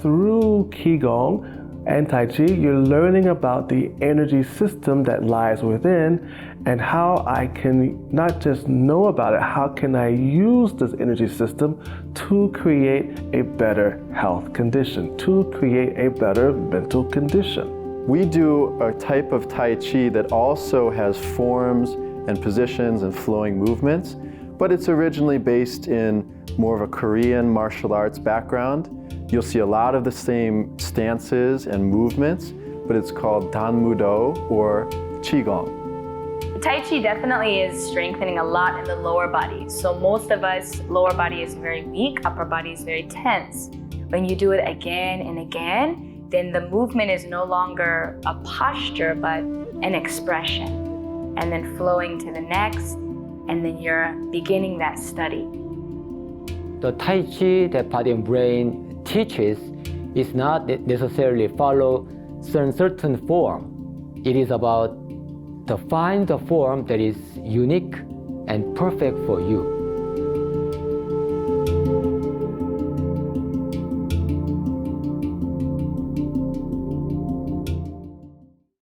through Qigong and Tai Chi, you're learning about the energy system that lies within and how I can not just know about it, how can I use this energy system to create a better health condition, to create a better mental condition. We do a type of Tai Chi that also has forms and positions and flowing movements, but it's originally based in more of a Korean martial arts background. You'll see a lot of the same stances and movements, but it's called Danmudo or Qigong. Tai Chi definitely is strengthening a lot in the lower body. So most of us, lower body is very weak, upper body is very tense. When you do it again and again, then the movement is no longer a posture, but an expression. And then flowing to the next, and then you're beginning that study. The Tai Chi that Body and Brain teaches is not necessarily follow certain form. It is about to find the form that is unique and perfect for you.